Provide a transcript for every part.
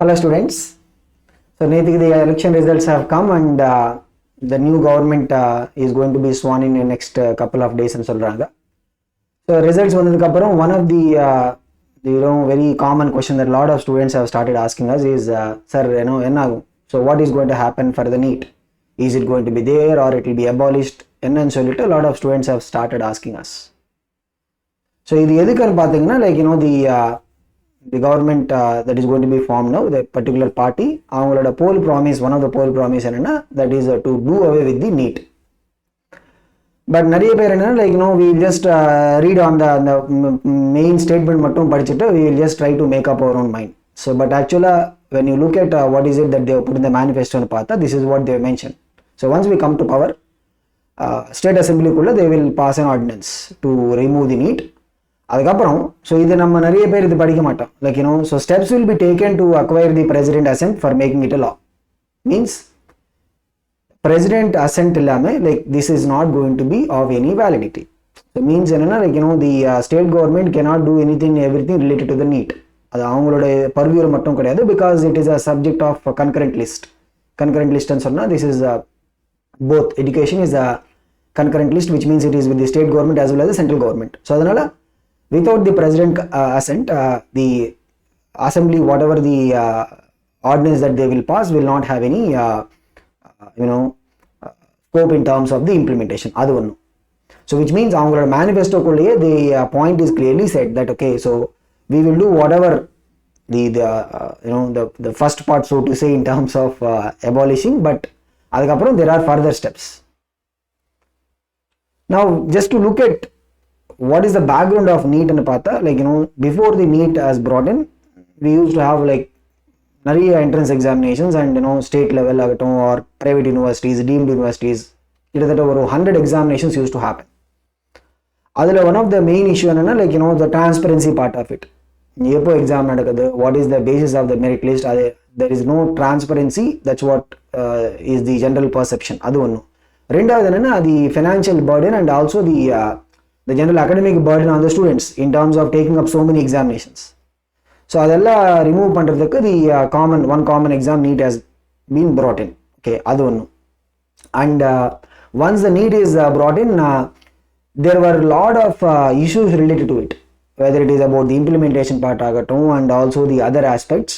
Hello students. So Netik, the election results have come and the new government is going to be sworn in the next couple of days and சொல்றாங்க. So results வந்ததுக்கு அப்புறம் one of the very common question that a lot of students have started asking us is sir என்ன ஆகும்? So what is going to happen for the NEET? Is it going to be there or it will be abolished? என்னன்னு சொல்லிட்டு a lot of students have started asking us. So இது எதுக்குன்னு பார்த்தீங்கன்னா the government that is going to be formed now, the particular party, avangaloda poll promise, one of the poll promise enna that is to do away with the NEET. But nariya per enna we will just read on the main statement mattum padichittu we will just try to make up our own mind. So but actually when you look at what is it that they have put in the manifesto and paatha, this is what they have mentioned. So once we come to power, state assembly kulla they will pass an ordinance to remove the NEET. அதுக்கப்புறம் so இது நம்ம நிறைய பேர் இது படிக்க மாட்டோம் so steps will be taken to acquire the president assent for making it a law. Means president assent இல்லாமல் this is not going to be of any validity. So means என்னன்னா the state government cannot do anything everything related to the NEET. அது அவங்களோட purview மட்டும் கிடையாது, because it is a subject of concurrent list. Concurrent லிஸ்ட்னு சொன்னால் this is both education is a concurrent list which means it is with the state government as well as the central government. So அதனால without the president assent, the assembly, whatever the ordinance that they will pass, will not have any scope in terms of the implementation. Adu one. So which means avangala manifesto kulle the point is clearly said that okay, so we will do whatever the first part, so to say, in terms of abolishing, but adukaprom there are further steps. Now just to look at what is the background of NEET and paatha, before the NEET has brought in, we used to have நிறைய entrance examinations and state level ஆகட்டும் or private universities, deemed universities, கிட்டத்தட்ட ஒரு 100 examinations used to happen. அதில் one of the main issue என்னன்னா the transparency part of it. எப்போ exam நடக்குது, what is the basis of the merit list, there is no transparency, that's what is the general perception. அது ஒன்று. ரெண்டாவது என்னன்னா the financial burden and also the general academic burden on the students in terms of taking up so many examinations. So adella remove pandradhukku the one common exam NEET has been brought in. Okay, adu onnu. And once the NEET is brought in, there were a lot of issues related to it, whether it is about the implementation part agatum and also the other aspects,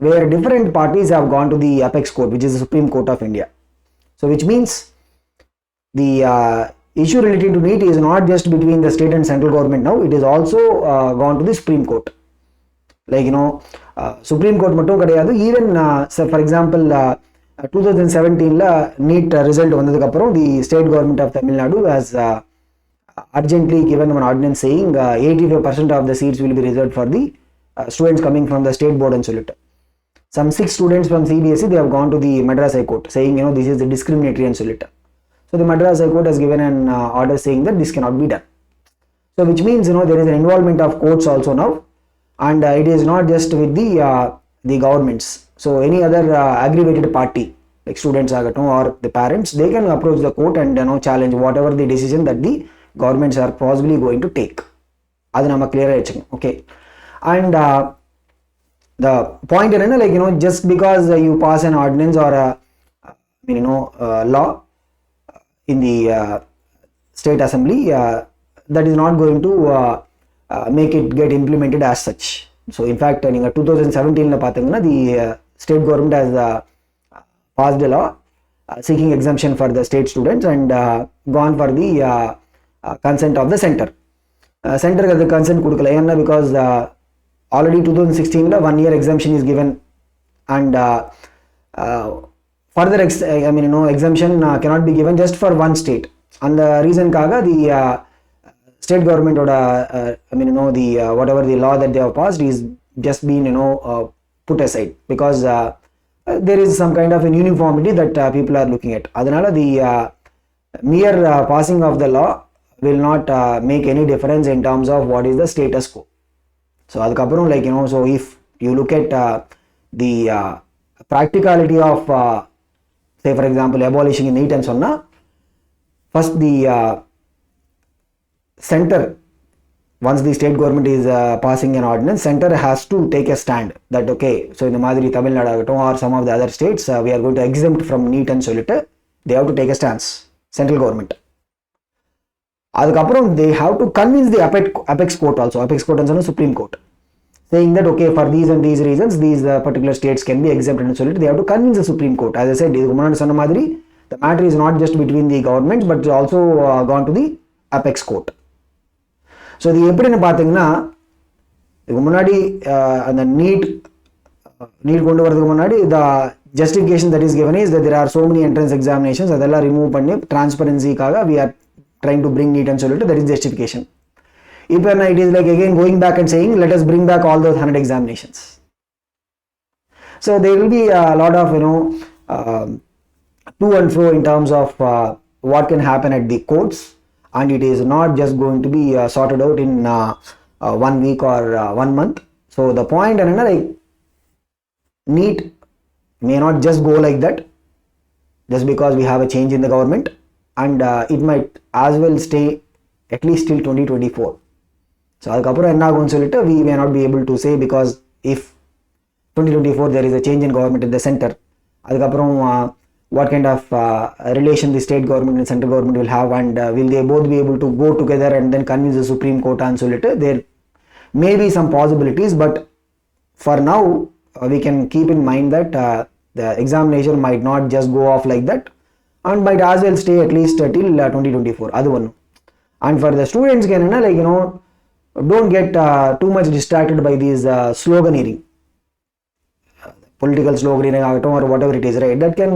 where different parties have gone to the apex court, which is the Supreme Court of India. So which means the issue related to NEET is not just between the state and central government now, it is also gone to the Supreme Court. Supreme Court mattum kadiyadu, even for example 2017 la NEET result vandadukku appuram the state government of Tamil Nadu has urgently given an ordinance saying 85% of the seats will be reserved for the students coming from the state board and solita. Some 6 students from CBSE, they have gone to the Madras High Court saying this is the discriminatory and solita. So the Madras High Court has given an order saying that this cannot be done. So which means there is an involvement of courts also now, and it is not just with the governments. So any other aggravated party like students or the parents, they can approach the court and challenge whatever the decision that the governments are possibly going to take. Adu nama clear ayichukku. Okay, and the point enna just because you pass an ordinance or law in the state assembly, that is not going to make it get implemented as such. So in fact 2017 la pathina the state government has passed a law seeking exemption for the state students and gone for the consent of the center. Center the consent kudukala enna because already 2016 la 1 year exemption is given, and further exemption cannot be given just for one state. And the reason kaga the state government or the whatever the law that they have passed is just been put aside, because there is some kind of an uniformity that people are looking at. Adanala the mere passing of the law will not make any difference in terms of what is the status quo. So adukaprom so if you look at the practicality of say for example abolishing NEET and sonna, first the center once the state government is passing an ordinance, center has to take a stand that okay, so in the Madri Tamil Nadu or some of the other states, we are going to exempt from NEET and solita. They have to take a stance, central government. Adukapram they have to convince the apex court also, apex court and Supreme Court, saying that okay, for these and these reasons, these particular states can be exempted and solita. They have to convince the Supreme Court. As I said, the matter is not just between the governments, but also gone to the apex court. So இது எப்படின்னு பார்த்தீங்கன்னா, இதுக்கு முன்னாடி அந்த NEET கொண்டு வரதுக்கு முன்னாடி the justification that is given is that there are so many entrance examinations, அதெல்லாம் ரிமூவ் பண்ணி டிரான்ஸ்பரன்சிக்காக we are trying to bring NEET சொல்லிட்டு தட் இஸ் ஜஸ்டிஃபிகேஷன். இப்போ என்ன, it is like again going back and saying let us bring back all those 100 examinations. So there will be lot of to and fro in terms of what can happen at the courts, and it is not just going to be sorted out in 1 week or 1 month. So the point and like NEET may not just go like that just because we have a change in the government, and it might as well stay at least till 2024. So adukapura enna agum solittu we may not be able to say, because if 2024 there is a change in government in the center, adukapram what kind of relation the state government and central government will have, and will they both be able to go together and then convince the Supreme Court and so later. There may be some possibilities, but for now we can keep in mind that the examination might not just go off like that, and might as well stay at least till 2024. Adu one. And for the students, like don't get too much distracted by these sloganeering, political sloganeering or whatever it is, right? That can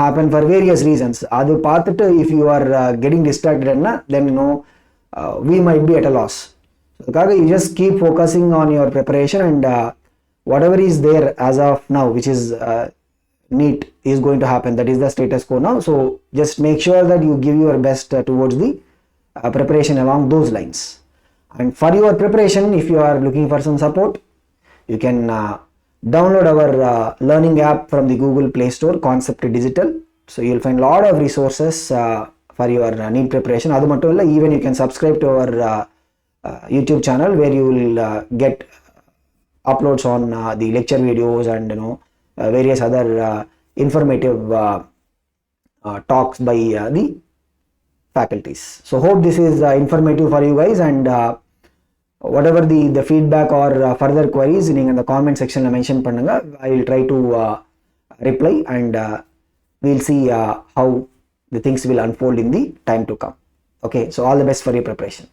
happen for various reasons. Adu paatittu if you are getting distracted, then we might be at a loss. So you just keep focusing on your preparation, and whatever is there as of now, which is NEET, is going to happen. That is the status quo now. So just make sure that you give your best towards the preparation along those lines. And for your preparation, if you are looking for some support, you can download our learning app from the Google Play Store, Concept Digital. So you'll find a lot of resources for your NEET preparation. Adu mattum illa, even you can subscribe to our YouTube channel, where you will get uploads on the lecture videos and various other informative talks by the faculties. So hope this is informative for you guys, and whatever the feedback or further queries in the comment section la mention pannunga. I will try to reply, and we'll see how the things will unfold in the time to come. Okay, so all the best for your preparation.